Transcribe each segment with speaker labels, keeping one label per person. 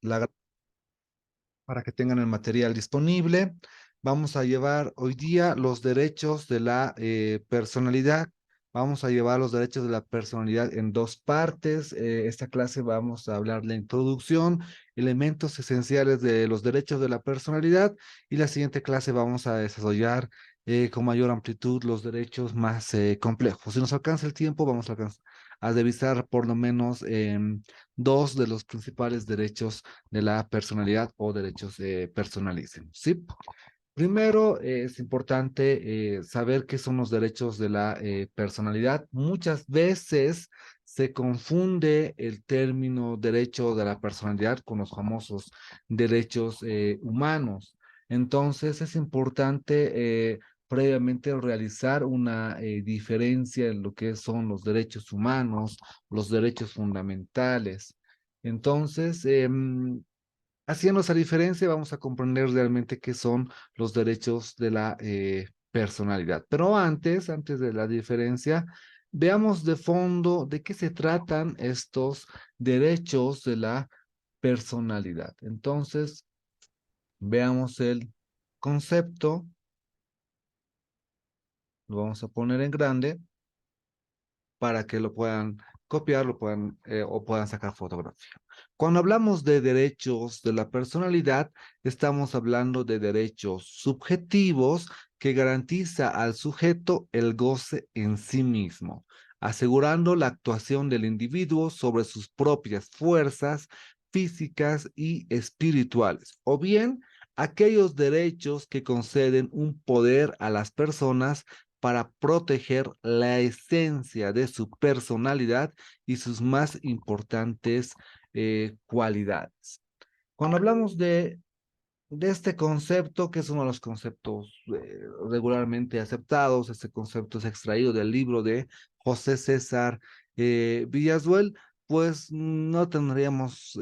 Speaker 1: la para que tengan el material disponible. Vamos a llevar hoy día los derechos de la personalidad. Vamos a llevar los derechos de la personalidad en dos partes. Esta clase vamos a hablar de la introducción, elementos esenciales de los derechos de la personalidad, y la siguiente clase vamos a desarrollar con mayor amplitud los derechos más complejos. Si nos alcanza el tiempo, vamos a revisar por lo menos dos de los principales derechos de la personalidad o derechos personalísimos, ¿sí? Primero, es importante saber qué son los derechos de la personalidad. Muchas veces se confunde el término derecho de la personalidad con los famosos derechos humanos. Entonces, es importante previamente realizar una diferencia en lo que son los derechos humanos, los derechos fundamentales. Entonces, haciendo esa diferencia, vamos a comprender realmente qué son los derechos de la personalidad. Pero antes de la diferencia, veamos de fondo de qué se tratan estos derechos de la personalidad. Entonces, veamos el concepto, lo vamos a poner en grande para que lo puedan copiar, lo puedan o puedan sacar fotografía. Cuando hablamos de derechos de la personalidad, estamos hablando de derechos subjetivos que garantiza al sujeto el goce en sí mismo, asegurando la actuación del individuo sobre sus propias fuerzas físicas y espirituales, o bien aquellos derechos que conceden un poder a las personas para proteger la esencia de su personalidad y sus más importantes cualidades. Cuando hablamos de este concepto, que es uno de los conceptos regularmente aceptados, este concepto es extraído del libro de José César Villasuel, pues no tendríamos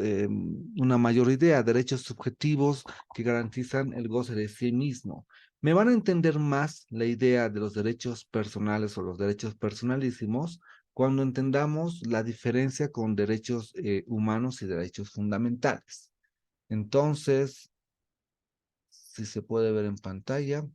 Speaker 1: una mayor idea. Derechos subjetivos que garantizan el goce de sí mismo. Me van a entender más la idea de los derechos personales o los derechos personalísimos cuando entendamos la diferencia con derechos humanos y derechos fundamentales. Entonces, si se puede ver en pantalla.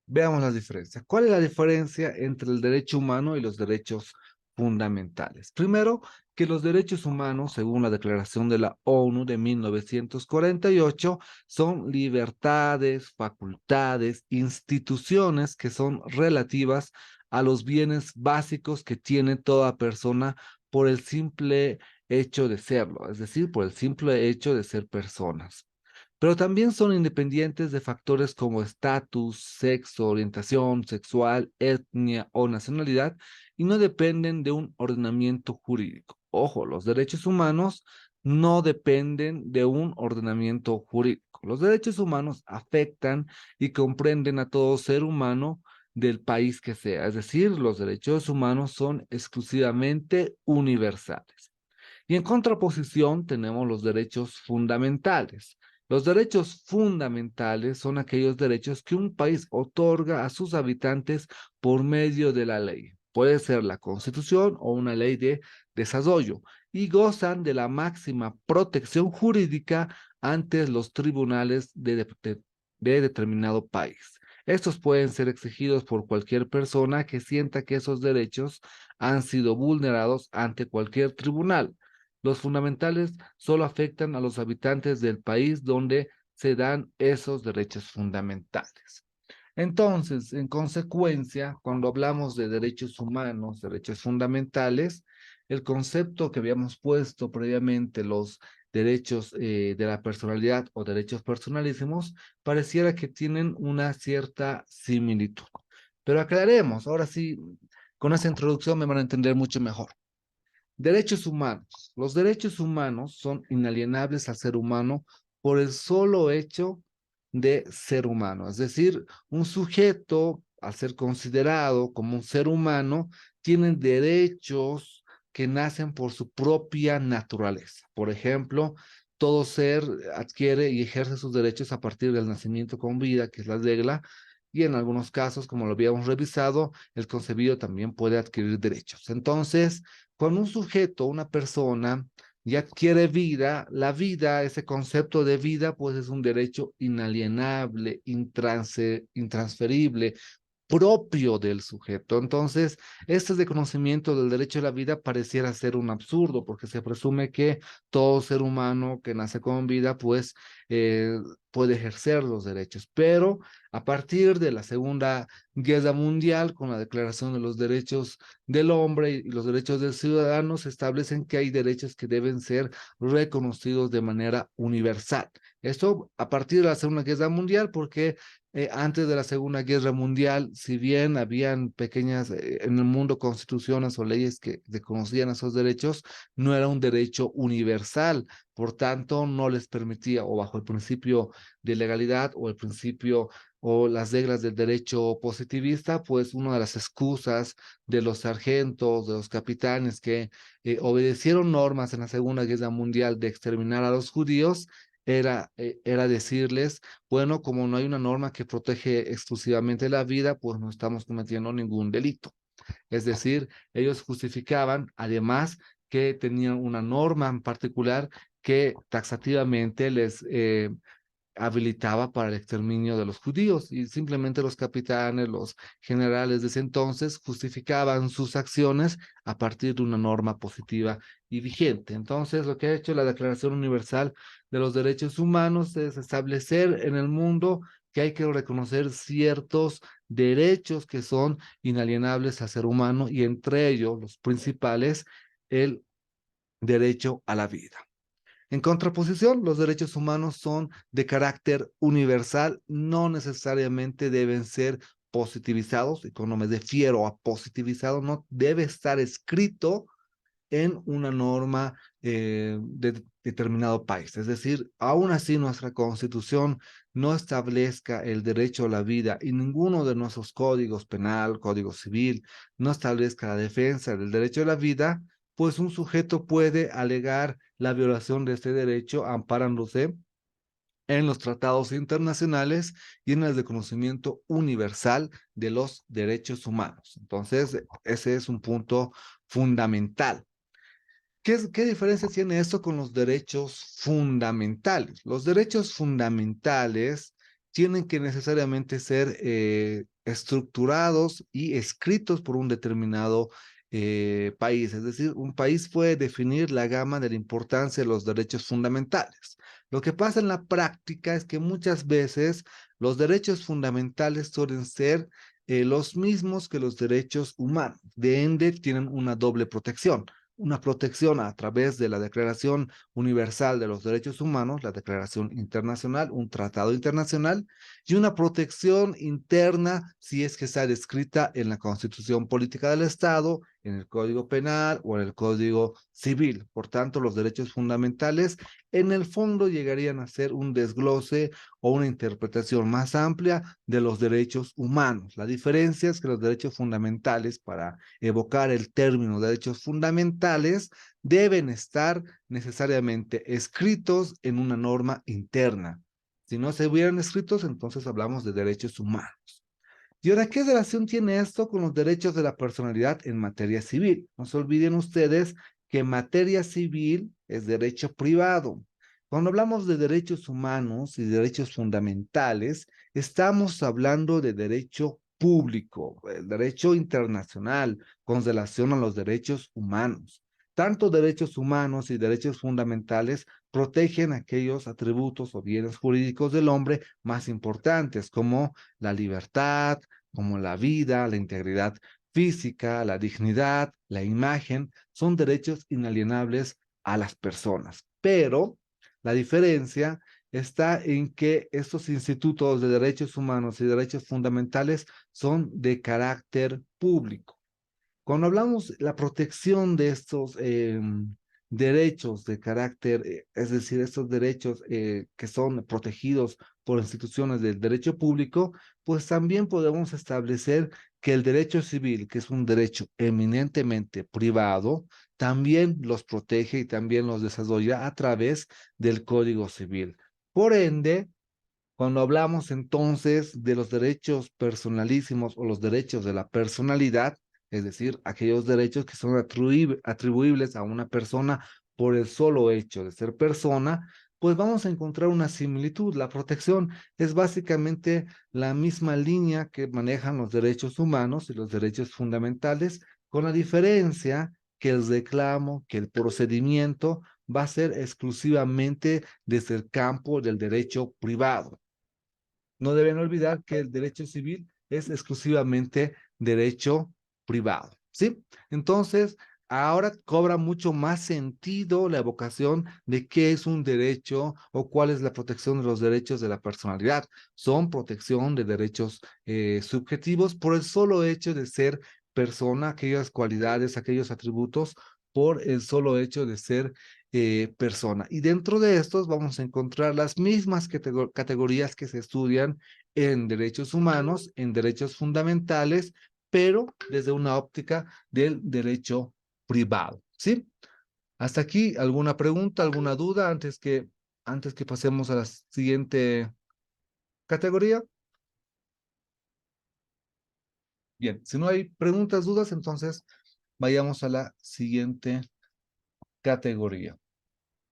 Speaker 1: Veamos las diferencias. ¿Cuál es la diferencia entre el derecho humano y los derechos fundamentales? Primero, que los derechos humanos, según la Declaración de la ONU de 1948, son libertades, facultades, instituciones que son relativas a los bienes básicos que tiene toda persona por el simple hecho de serlo, es decir, por el simple hecho de ser personas, pero también son independientes de factores como estatus, sexo, orientación sexual, etnia o nacionalidad, y no dependen de un ordenamiento jurídico. Ojo, los derechos humanos no dependen de un ordenamiento jurídico. Los derechos humanos afectan y comprenden a todo ser humano del país que sea, es decir, los derechos humanos son exclusivamente universales. Y en contraposición tenemos los derechos fundamentales. Los derechos fundamentales son aquellos derechos que un país otorga a sus habitantes por medio de la ley. Puede ser la Constitución o una ley de desarrollo, y gozan de la máxima protección jurídica ante los tribunales de determinado país. Estos pueden ser exigidos por cualquier persona que sienta que esos derechos han sido vulnerados ante cualquier tribunal. Los fundamentales solo afectan a los habitantes del país donde se dan esos derechos fundamentales. Entonces, en consecuencia, cuando hablamos de derechos humanos, derechos fundamentales, el concepto que habíamos puesto previamente, los derechos de la personalidad o derechos personalísimos, pareciera que tienen una cierta similitud. Pero aclaremos, ahora sí, con esa introducción me van a entender mucho mejor. Derechos humanos. Los derechos humanos son inalienables al ser humano por el solo hecho de ser humano. Es decir, un sujeto, al ser considerado como un ser humano, tiene derechos que nacen por su propia naturaleza. Por ejemplo, todo ser adquiere y ejerce sus derechos a partir del nacimiento con vida, que es la regla, y en algunos casos, como lo habíamos revisado, el concebido también puede adquirir derechos. Entonces, cuando un sujeto, una persona, ya adquiere vida, la vida, ese concepto de vida, pues es un derecho inalienable, intransferible, propio del sujeto. Entonces, este desconocimiento del derecho a la vida pareciera ser un absurdo, porque se presume que todo ser humano que nace con vida, pues eh, puede ejercer los derechos. Pero a partir de la Segunda Guerra Mundial, con la Declaración de los Derechos del Hombre y los Derechos del Ciudadano, se establecen que hay derechos que deben ser reconocidos de manera universal. Esto a partir de la Segunda Guerra Mundial, porque antes de la Segunda Guerra Mundial, si bien habían pequeñas en el mundo constituciones o leyes que reconocían esos derechos, no era un derecho universal, por tanto no les permitía, o bajo el principio de legalidad o el principio o las reglas del derecho positivista, pues una de las excusas de los sargentos, de los capitanes que obedecieron normas en la Segunda Guerra Mundial de exterminar a los judíos, era decirles, bueno, como no hay una norma que protege exclusivamente la vida, pues no estamos cometiendo ningún delito. Es decir, ellos justificaban, además, que tenían una norma en particular que taxativamente les habilitaba para el exterminio de los judíos y simplemente los capitanes, los generales de ese entonces justificaban sus acciones a partir de una norma positiva y vigente. Entonces, lo que ha hecho la Declaración Universal de los Derechos Humanos es establecer en el mundo que hay que reconocer ciertos derechos que son inalienables al ser humano y entre ellos los principales, el derecho a la vida. En contraposición, los derechos humanos son de carácter universal, no necesariamente deben ser positivizados, y cuando me refiero a positivizado, no debe estar escrito en una norma de determinado país. Es decir, aún así nuestra constitución no establezca el derecho a la vida y ninguno de nuestros códigos penal, código civil, no establezca la defensa del derecho a la vida, pues un sujeto puede alegar la violación de este derecho amparándose en los tratados internacionales y en el reconocimiento universal de los derechos humanos. Entonces, ese es un punto fundamental. ¿Qué diferencia tiene esto con los derechos fundamentales? Los derechos fundamentales tienen que necesariamente ser estructurados y escritos por un determinado país. Es decir, un país puede definir la gama de la importancia de los derechos fundamentales. Lo que pasa en la práctica es que muchas veces los derechos fundamentales suelen ser los mismos que los derechos humanos. De ende, tienen una doble protección, una protección a través de la Declaración Universal de los Derechos Humanos, la Declaración Internacional, un tratado internacional, y una protección interna si es que está descrita en la Constitución Política del Estado, en el Código Penal o en el Código Civil. Por tanto, los derechos fundamentales en el fondo llegarían a ser un desglose o una interpretación más amplia de los derechos humanos. La diferencia es que los derechos fundamentales, para evocar el término derechos fundamentales, deben estar necesariamente escritos en una norma interna. Si no se hubieran escritos, entonces hablamos de derechos humanos. ¿Y ahora qué relación tiene esto con los derechos de la personalidad en materia civil? No se olviden ustedes que materia civil es derecho privado. Cuando hablamos de derechos humanos y derechos fundamentales, estamos hablando de derecho público, el derecho internacional con relación a los derechos humanos. Tanto derechos humanos y derechos fundamentales protegen aquellos atributos o bienes jurídicos del hombre más importantes, como la libertad, como la vida, la integridad física, la dignidad, la imagen, son derechos inalienables a las personas. Pero la diferencia está en que estos institutos de derechos humanos y derechos fundamentales son de carácter público. Cuando hablamos de la protección de estos derechos de carácter, es decir, estos derechos que son protegidos por instituciones del derecho público, pues también podemos establecer que el derecho civil, que es un derecho eminentemente privado, también los protege y también los desarrolla a través del Código Civil. Por ende, cuando hablamos entonces de los derechos personalísimos o los derechos de la personalidad, es decir, aquellos derechos que son atribuibles a una persona por el solo hecho de ser persona, pues vamos a encontrar una similitud. La protección es básicamente la misma línea que manejan los derechos humanos y los derechos fundamentales, con la diferencia que el reclamo, que el procedimiento va a ser exclusivamente desde el campo del derecho privado. No deben olvidar que el derecho civil es exclusivamente derecho privado, ¿sí? Entonces, ahora cobra mucho más sentido la evocación de qué es un derecho o cuál es la protección de los derechos de la personalidad. Son protección de derechos subjetivos por el solo hecho de ser persona, aquellas cualidades, aquellos atributos, por el solo hecho de ser persona. Y dentro de estos vamos a encontrar las mismas categorías que se estudian en derechos humanos, en derechos fundamentales, pero desde una óptica del derecho privado, ¿sí? Hasta aquí, ¿alguna pregunta, alguna duda antes que pasemos a la siguiente categoría? Bien, si no hay preguntas, dudas, entonces vayamos a la siguiente categoría.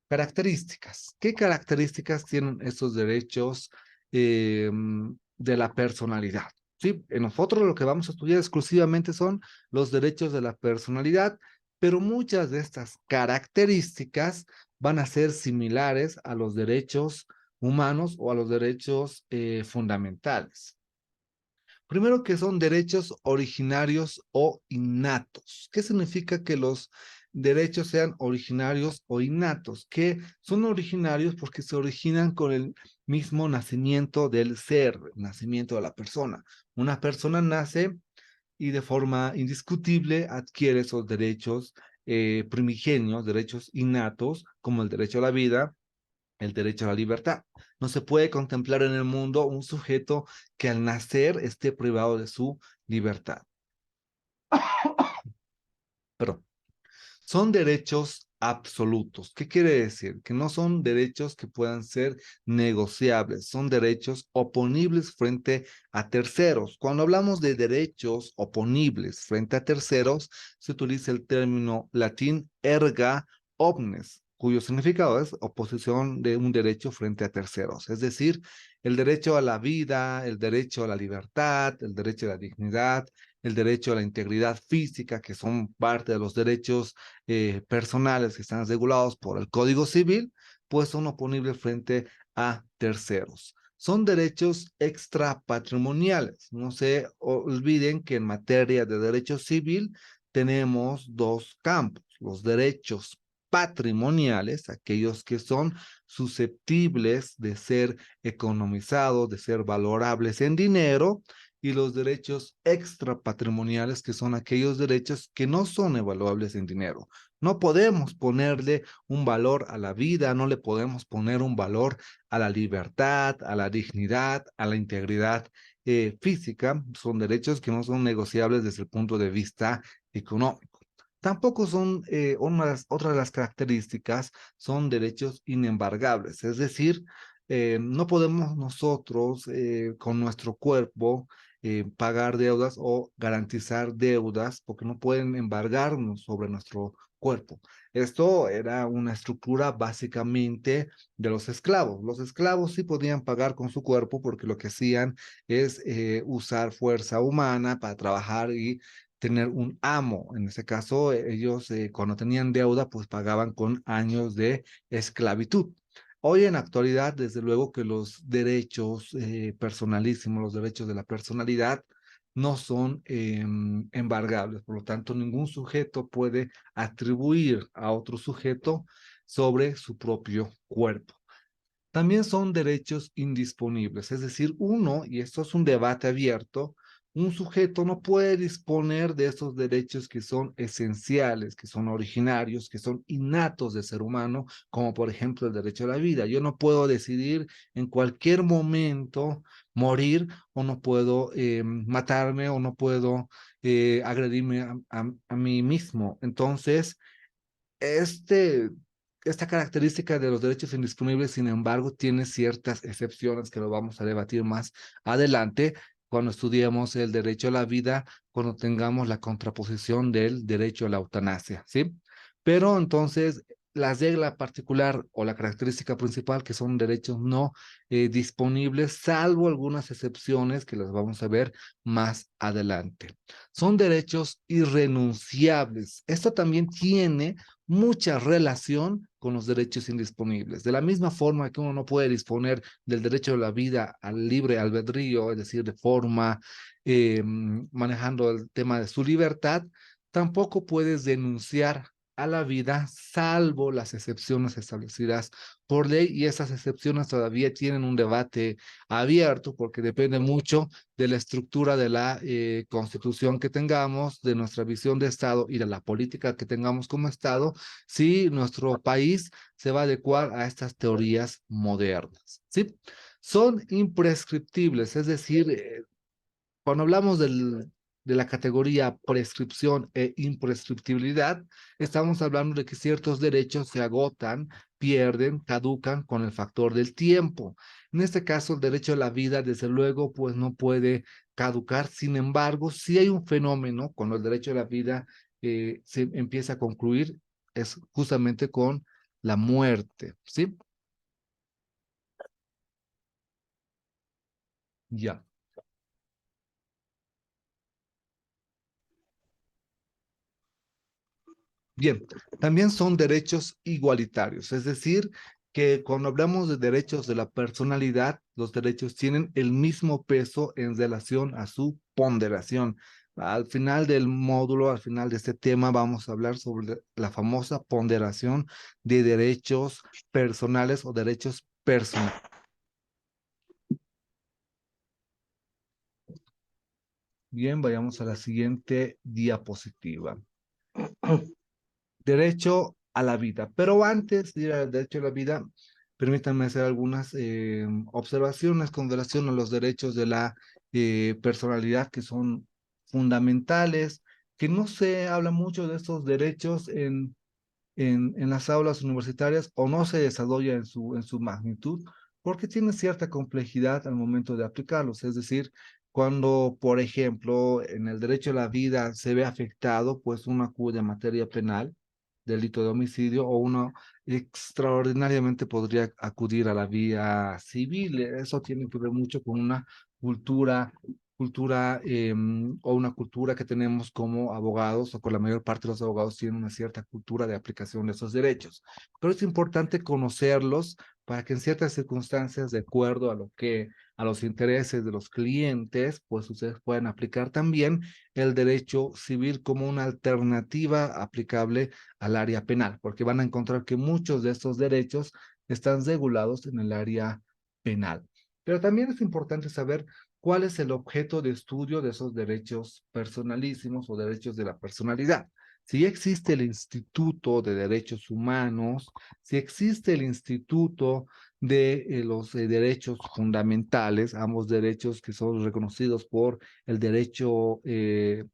Speaker 1: Características. ¿Qué características tienen estos derechos de la personalidad? Sí, en nosotros lo que vamos a estudiar exclusivamente son los derechos de la personalidad, pero muchas de estas características van a ser similares a los derechos humanos o a los derechos fundamentales. Primero que son derechos originarios o innatos. ¿Qué significa que los derechos sean originarios o innatos? Que son originarios porque se originan con el mismo nacimiento del ser, nacimiento de la persona. Una persona nace y de forma indiscutible adquiere esos derechos primigenios, derechos innatos, como el derecho a la vida, el derecho a la libertad. No se puede contemplar en el mundo un sujeto que al nacer esté privado de su libertad. Perdón. Son derechos absolutos. ¿Qué quiere decir? Que no son derechos que puedan ser negociables, son derechos oponibles frente a terceros. Cuando hablamos de derechos oponibles frente a terceros, se utiliza el término latín erga omnes, cuyo significado es oposición de un derecho frente a terceros. Es decir, el derecho a la vida, el derecho a la libertad, el derecho a la dignidad, el derecho a la integridad física, que son parte de los derechos personales que están regulados por el Código Civil, pues son oponibles frente a terceros. Son derechos extrapatrimoniales. No se olviden que en materia de derecho civil tenemos dos campos, los derechos patrimoniales, aquellos que son susceptibles de ser economizados, de ser valorables en dinero, y los derechos extrapatrimoniales, que son aquellos derechos que no son evaluables en dinero. No podemos ponerle un valor a la vida, no le podemos poner un valor a la libertad, a la dignidad, a la integridad física. Son derechos que no son negociables desde el punto de vista económico. Tampoco son, otras de las características, son derechos inembargables, es decir, no podemos nosotros con nuestro cuerpo pagar deudas o garantizar deudas porque no pueden embargarnos sobre nuestro cuerpo. Esto era una estructura básicamente de los esclavos. Los esclavos sí podían pagar con su cuerpo porque lo que hacían es usar fuerza humana para trabajar y tener un amo. En este caso, ellos cuando tenían deuda, pues pagaban con años de esclavitud. Hoy en la actualidad, desde luego que los derechos personalísimos, los derechos de la personalidad, no son embargables. Por lo tanto, ningún sujeto puede atribuir a otro sujeto sobre su propio cuerpo. También son derechos indisponibles, es decir, uno, y esto es un debate abierto, un sujeto no puede disponer de esos derechos que son esenciales, que son originarios, que son innatos de ser humano, como por ejemplo el derecho a la vida. Yo no puedo decidir en cualquier momento morir, o no puedo matarme, o no puedo agredirme a mí mismo. Entonces, este, esta característica de los derechos indisponibles, sin embargo, tiene ciertas excepciones que lo vamos a debatir más adelante, cuando estudiemos el derecho a la vida, cuando tengamos la contraposición del derecho a la eutanasia, ¿sí? Pero entonces, la regla particular o la característica principal que son derechos no disponibles, salvo algunas excepciones que las vamos a ver más adelante. Son derechos irrenunciables. Esto también tiene mucha relación con los derechos indisponibles. De la misma forma que uno no puede disponer del derecho a la vida al libre albedrío, es decir, de forma manejando el tema de su libertad, tampoco puedes denunciar a la vida, salvo las excepciones establecidas por ley, y esas excepciones todavía tienen un debate abierto porque depende mucho de la estructura de la constitución que tengamos, de nuestra visión de Estado y de la política que tengamos como Estado, si nuestro país se va a adecuar a estas teorías modernas, ¿sí? Son imprescriptibles, es decir, cuando hablamos de la categoría prescripción e imprescriptibilidad, estamos hablando de que ciertos derechos se agotan, pierden, caducan con el factor del tiempo. En este caso, el derecho a la vida, desde luego, pues no puede caducar. Sin embargo, si hay un fenómeno cuando el derecho a la vida se empieza a concluir, es justamente con la muerte, ¿sí? Ya. Bien, también son derechos igualitarios, es decir, que cuando hablamos de derechos de la personalidad, los derechos tienen el mismo peso en relación a su ponderación. Al final del módulo, al final de este tema, vamos a hablar sobre la famosa ponderación de derechos personales o derechos personales. Bien, vayamos a la siguiente diapositiva. Derecho a la vida. Pero antes de ir al derecho a la vida, permítanme hacer algunas observaciones con relación a los derechos de la personalidad que son fundamentales, que no se habla mucho de estos derechos en las aulas universitarias o no se desarrolla en su magnitud porque tiene cierta complejidad al momento de aplicarlos. Es decir, cuando, por ejemplo, en el derecho a la vida se ve afectado, pues uno acude a materia penal, delito de homicidio, o uno extraordinariamente podría acudir a la vía civil. Eso tiene que ver mucho con una cultura o una cultura que tenemos como abogados, o con la mayor parte de los abogados tienen una cierta cultura de aplicación de esos derechos. Pero es importante conocerlos para que en ciertas circunstancias, de acuerdo a lo que, a los intereses de los clientes, pues ustedes puedan aplicar también el derecho civil como una alternativa aplicable al área penal, porque van a encontrar que muchos de estos derechos están regulados en el área penal. Pero también es importante saber cuál es el objeto de estudio de esos derechos personalísimos o derechos de la personalidad. Si existe el Instituto de Derechos Humanos, si existe el Instituto de los Derechos Fundamentales, ambos derechos que son reconocidos por el derecho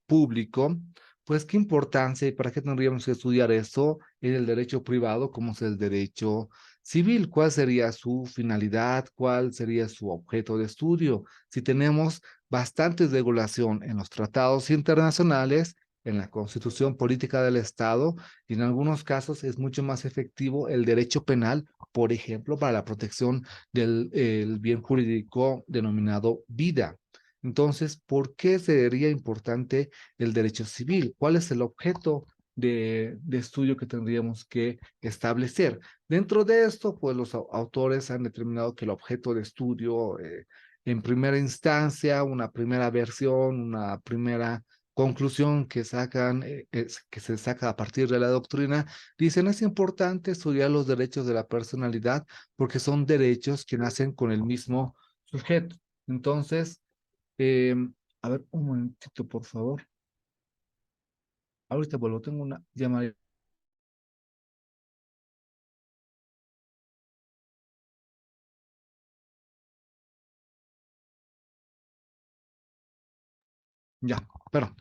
Speaker 1: público, pues qué importancia y para qué tendríamos que estudiar esto en el derecho privado como es el derecho civil. ¿Cuál sería su finalidad? ¿Cuál sería su objeto de estudio? Si tenemos bastante regulación en los tratados internacionales, en la Constitución Política del Estado, y en algunos casos es mucho más efectivo el derecho penal, por ejemplo, para la protección del el bien jurídico denominado vida. Entonces, ¿por qué sería importante el derecho civil? ¿Cuál es el objeto de estudio que tendríamos que establecer? Dentro de esto, pues los autores han determinado que el objeto de estudio, en primera instancia, una primera versión, una primera conclusión que sacan, que se saca a partir de la doctrina, dicen es importante estudiar los derechos de la personalidad porque son derechos que nacen con el mismo sujeto. Entonces, eh, a ver, un momentito, por favor. Ahorita vuelvo, tengo una llamada. Ya, perdón.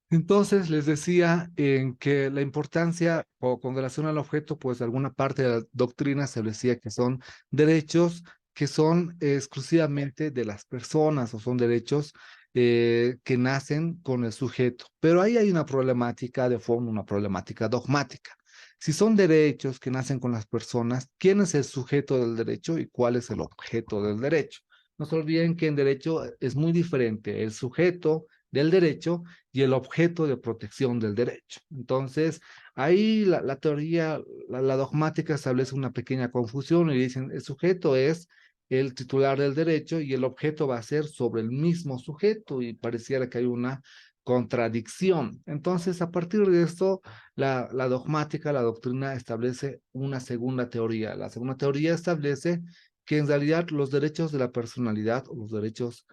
Speaker 1: Entonces les decía en que la importancia o con relación al objeto, pues alguna parte de la doctrina se decía que son derechos que son exclusivamente de las personas o son derechos que nacen con el sujeto. Pero ahí hay una problemática de fondo, una problemática dogmática. Si son derechos que nacen con las personas, ¿quién es el sujeto del derecho y cuál es el objeto del derecho? No se olviden que en derecho es muy diferente el sujeto del derecho y el objeto de protección del derecho. Entonces, ahí la teoría, la dogmática establece una pequeña confusión y dicen, el sujeto es el titular del derecho y el objeto va a ser sobre el mismo sujeto y pareciera que hay una contradicción. Entonces, a partir de esto, la dogmática, la doctrina establece una segunda teoría. La segunda teoría establece que en realidad los derechos de la personalidad o los derechos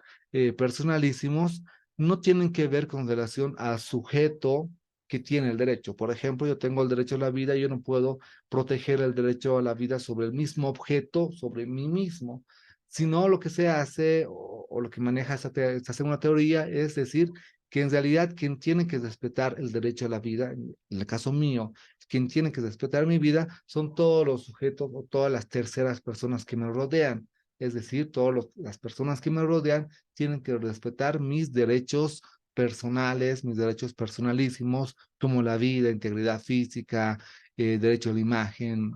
Speaker 1: personalísimos no tienen que ver con relación al sujeto que tiene el derecho. Por ejemplo, yo tengo el derecho a la vida y yo no puedo proteger el derecho a la vida sobre el mismo objeto, sobre mí mismo, sino lo que se hace o lo que maneja esta segunda teoría es decir que en realidad quien tiene que respetar el derecho a la vida, en el caso mío, quien tiene que respetar mi vida son todos los sujetos o todas las terceras personas que me rodean. Es decir, todas las personas que me rodean tienen que respetar mis derechos personales, mis derechos personalísimos, como la vida, integridad física, derecho a la imagen,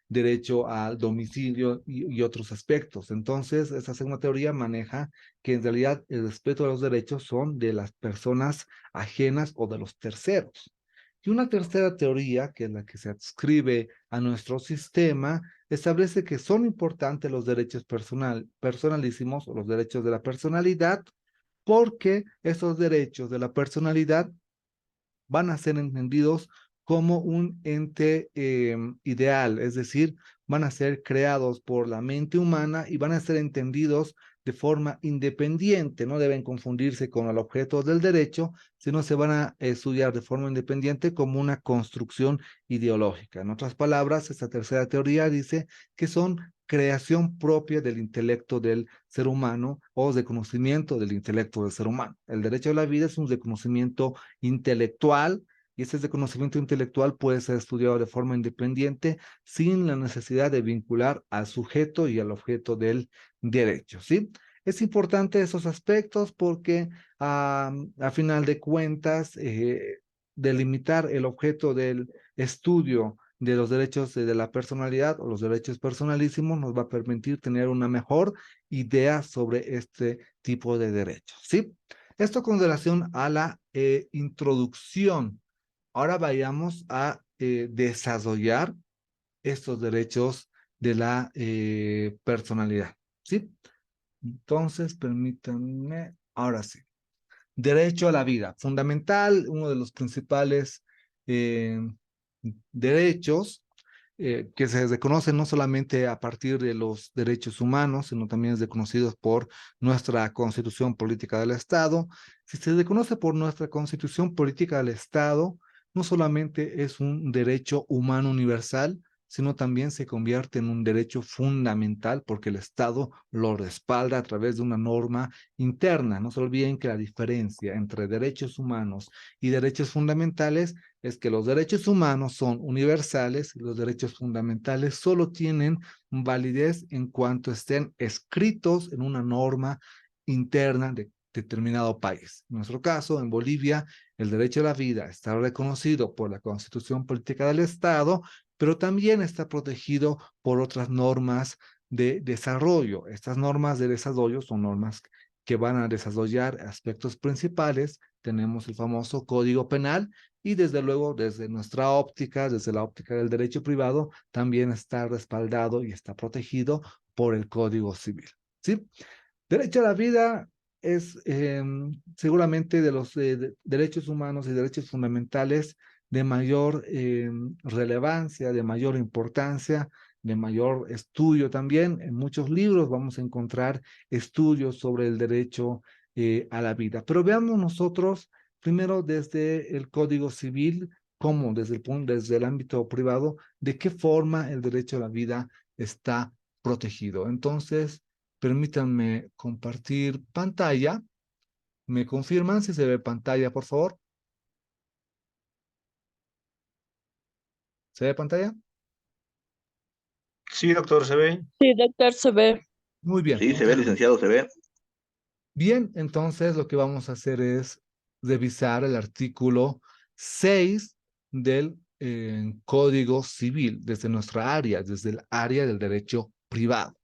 Speaker 1: derecho al domicilio y otros aspectos. Entonces, esa segunda teoría maneja que en realidad el respeto a los derechos son de las personas ajenas o de los terceros. Y una tercera teoría, que es la que se adscribe a nuestro sistema, establece que son importantes los derechos personalísimos o los derechos de la personalidad, porque esos derechos de la personalidad van a ser entendidos como un ente ideal, es decir, van a ser creados por la mente humana y van a ser entendidos de forma independiente, no deben confundirse con el objeto del derecho, sino se van a estudiar de forma independiente como una construcción ideológica. En otras palabras, esta tercera teoría dice que son creación propia del intelecto del ser humano o de conocimiento del intelecto del ser humano. El derecho a la vida es un reconocimiento intelectual y ese reconocimiento intelectual puede ser estudiado de forma independiente sin la necesidad de vincular al sujeto y al objeto del derecho, ¿sí? Es importante esos aspectos porque a final de cuentas, delimitar el objeto del estudio de los derechos de la personalidad o los derechos personalísimos nos va a permitir tener una mejor idea sobre este tipo de derechos, ¿sí? Esto con relación a la introducción. Ahora vayamos a desarrollar estos derechos de la personalidad, ¿sí? Entonces, permítanme, ahora sí. Derecho a la vida, fundamental, uno de los principales eh, derechos que se reconocen no solamente a partir de los derechos humanos, sino también es reconocido por nuestra Constitución Política del Estado. Si se reconoce por nuestra Constitución Política del Estado, no solamente es un derecho humano universal, sino también se convierte en un derecho fundamental porque el Estado lo respalda a través de una norma interna. No se olviden que la diferencia entre derechos humanos y derechos fundamentales es que los derechos humanos son universales y los derechos fundamentales solo tienen validez en cuanto estén escritos en una norma interna de determinado país. En nuestro caso, en Bolivia, el derecho a la vida está reconocido por la Constitución Política del Estado, pero también está protegido por otras normas de desarrollo. Estas normas de desarrollo son normas que van a desarrollar aspectos principales. Tenemos el famoso Código Penal y desde luego desde nuestra óptica, desde la óptica del derecho privado, también está respaldado y está protegido por el Código Civil. ¿Sí? Derecho a la vida es seguramente de los derechos humanos y derechos fundamentales de mayor relevancia, de mayor importancia, de mayor estudio también. En muchos libros vamos a encontrar estudios sobre el derecho a la vida. Pero veamos nosotros primero desde el Código Civil, cómo desde el ámbito privado, de qué forma el derecho a la vida está protegido. Entonces, permítanme compartir pantalla. ¿Me confirman si se ve pantalla, por favor? ¿Se ve pantalla?
Speaker 2: Sí, doctor, se ve.
Speaker 3: Sí, doctor, se ve.
Speaker 1: Muy bien,
Speaker 2: Sí, se ve, licenciado, se ve.
Speaker 1: bien, entonces lo que vamos a hacer es revisar el artículo 6 del Código Civil desde nuestra área, desde el área del derecho privado.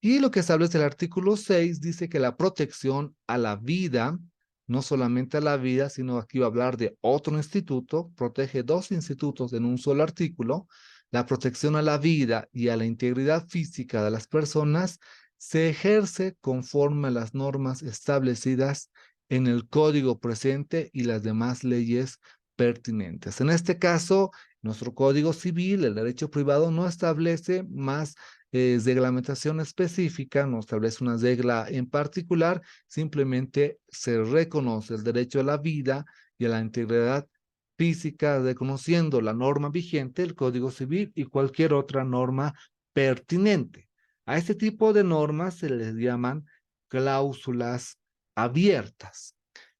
Speaker 1: Y lo que establece el artículo 6 dice que la protección a la vida, no solamente a la vida, sino aquí va a hablar de otro instituto, protege dos institutos en un solo artículo. La protección a la vida y a la integridad física de las personas se ejerce conforme a las normas establecidas en el código presente y las demás leyes pertinentes. En este caso, nuestro Código Civil, el derecho privado, no establece más reglamentación específica, no establece una regla en particular, simplemente se reconoce el derecho a la vida y a la integridad física, reconociendo la norma vigente, el Código Civil y cualquier otra norma pertinente. A este tipo de normas se les llaman cláusulas abiertas.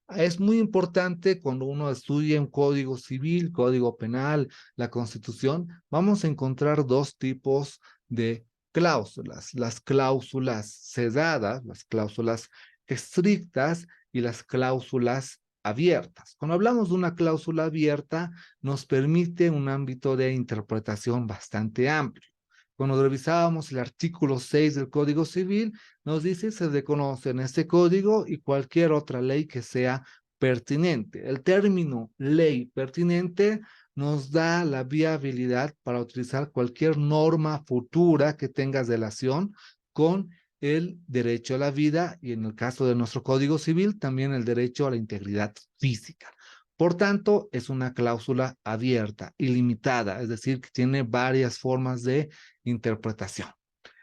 Speaker 1: Es muy importante cuando uno estudia un código civil, código penal, la Constitución, vamos a encontrar dos tipos de cláusulas. Las cláusulas cerradas, las cláusulas estrictas y las cláusulas abiertas. Cuando hablamos de una cláusula abierta, nos permite un ámbito de interpretación bastante amplio. Cuando revisábamos el artículo 6 del Código Civil, nos dice se reconoce en este código y cualquier otra ley que sea pertinente. El término ley pertinente nos da la viabilidad para utilizar cualquier norma futura que tenga relación con el derecho a la vida y en el caso de nuestro Código Civil también el derecho a la integridad física. Por tanto, es una cláusula abierta, ilimitada, es decir, que tiene varias formas de interpretación.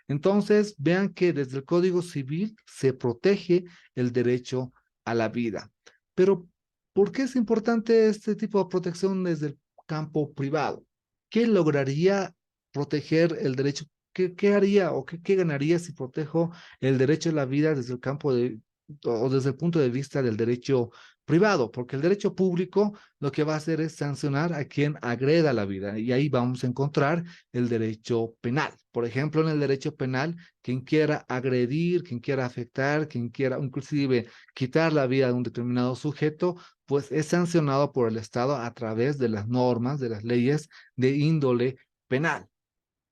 Speaker 1: Entonces, vean que desde el Código Civil se protege el derecho a la vida. Pero, ¿por qué es importante este tipo de protección desde el campo privado? ¿Qué lograría proteger el derecho? ¿Qué haría o qué ganaría si protejo el derecho a la vida desde el campo de, o desde el punto de vista del derecho privado? Porque el derecho público lo que va a hacer es sancionar a quien agreda la vida y ahí vamos a encontrar el derecho penal. Por ejemplo, en el derecho penal, quien quiera agredir, quien quiera afectar, quien quiera inclusive quitar la vida de un determinado sujeto, pues es sancionado por el Estado a través de las normas, de las leyes de índole penal.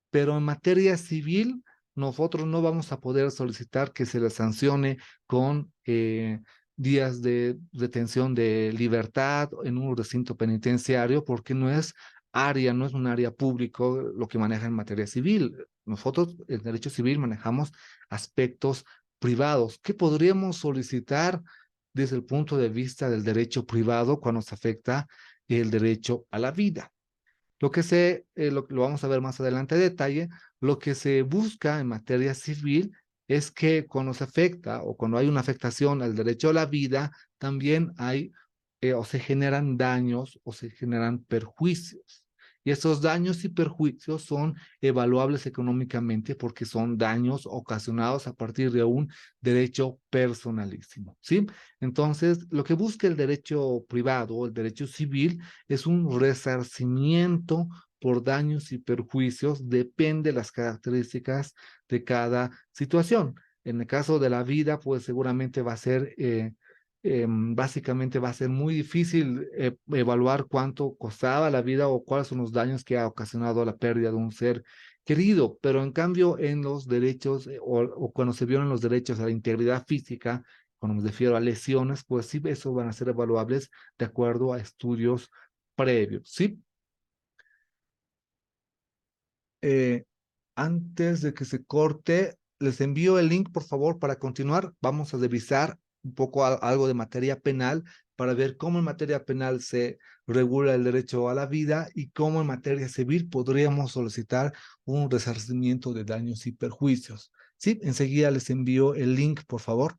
Speaker 1: Pero en materia civil, nosotros no vamos a poder solicitar que se le sancione con días de detención de libertad en un recinto penitenciario, porque no es área, no es un área público lo que maneja en materia civil. Nosotros, en derecho civil, manejamos aspectos privados. ¿Qué podríamos solicitar desde el punto de vista del derecho privado cuando se afecta el derecho a la vida? Lo vamos a ver más adelante a detalle, lo que se busca en materia civil es que cuando se afecta o cuando hay una afectación al derecho a la vida, también hay o se generan daños o se generan perjuicios. Y esos daños y perjuicios son evaluables económicamente porque son daños ocasionados a partir de un derecho personalísimo, ¿sí? Entonces, lo que busca el derecho privado o el derecho civil es un resarcimiento por daños y perjuicios, depende de las características de cada situación. En el caso de la vida, pues seguramente va a ser, básicamente va a ser muy difícil evaluar cuánto costaba la vida o cuáles son los daños que ha ocasionado la pérdida de un ser querido, pero en cambio en los derechos o cuando se violan los derechos a la integridad física, cuando me refiero a lesiones, pues sí, eso van a ser evaluables de acuerdo a estudios previos, ¿sí? Eh, Antes de que se corte, les envío el link, por favor, para continuar. Vamos a revisar un poco algo de materia penal para ver cómo en materia penal se regula el derecho a la vida y cómo en materia civil podríamos solicitar un resarcimiento de daños y perjuicios. Sí, enseguida les envío el link, por favor.